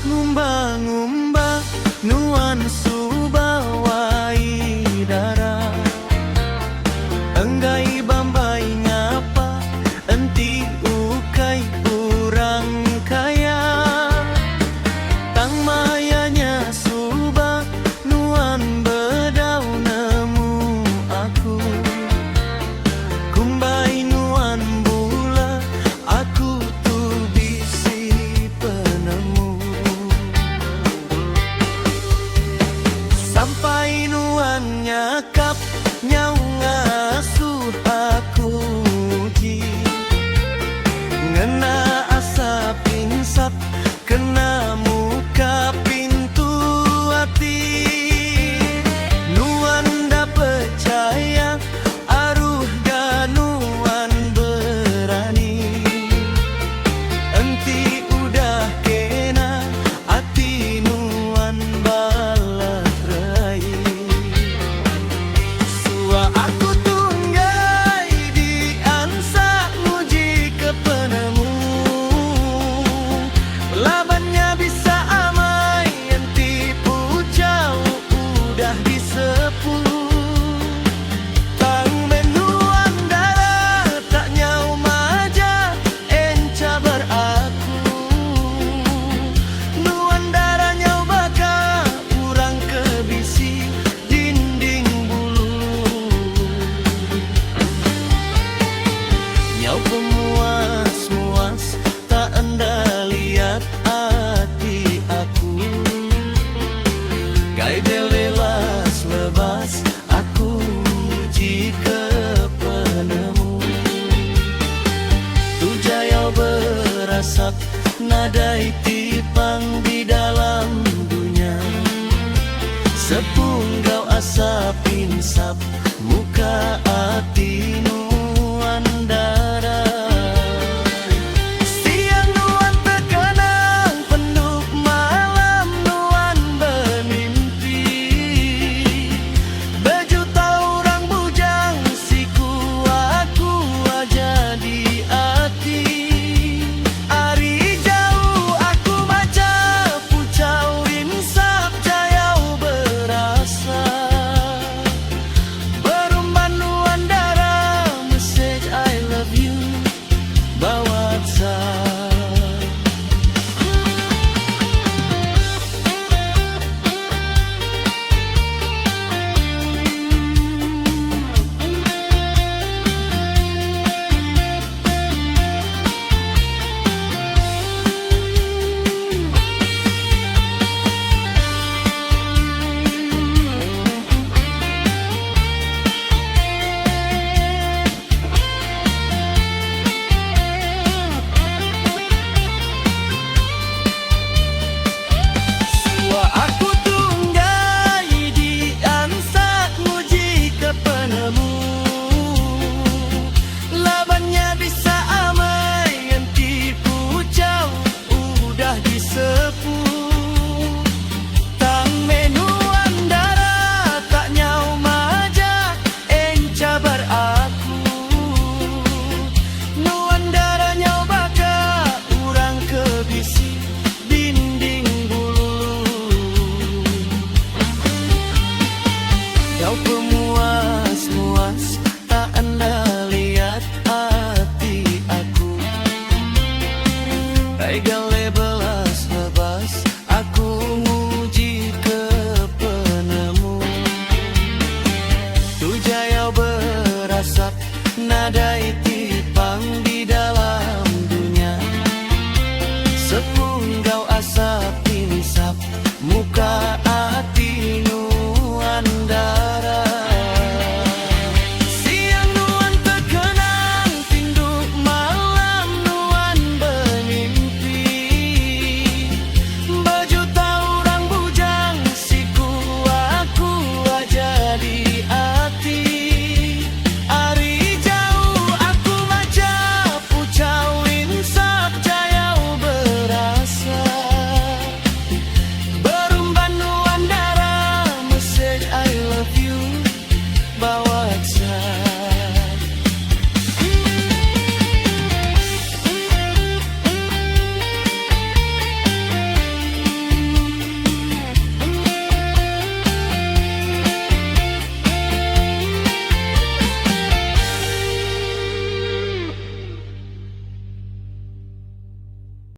Ngumba-ngumba nuan subawai dara enggai bambai ngapa enti ukai urang kaya tang mayanya suba nuan bedau nemu aku kumbai nuan bula aku tu bisi penemu sampai nuan nyakap nyau ngasuh aku ji ngena asap insap kena muka pintu hati nuan dah percaya aruh ganuan berani enti udah kena hati nuan balat rai sua aku tunggai di ansa nguji ke penemu labannya bisa amai enti pucau udah disepu tang menuan darah tak nyau maja enca beraku nuan darah nyau baka urang kebisi dinding bulu nyau pemuas-muas tak anda lihat hati aku gai delelas lebas aku jika penemu tujayau berasap nadai tipang di dalam dunia sepunggau asap insap muka hati nuan darah siang nuan terkenang penduk malam nuan bermimpi berjuta orang bujang siku aku aja di hati hari jauh aku baca pucau insap jayau berasa berumban nuan darah message I love you bawa WhatsApp Sua aku tunggai di ansa nguji ke penemu labannya bisa amai enti pucau udah disepu tang menuan darah tak nyau maja enca beraku nuan darah nyau baka urang kebisi dinding bulu kau pemuas-muas tak anda lihat hati aku. Hai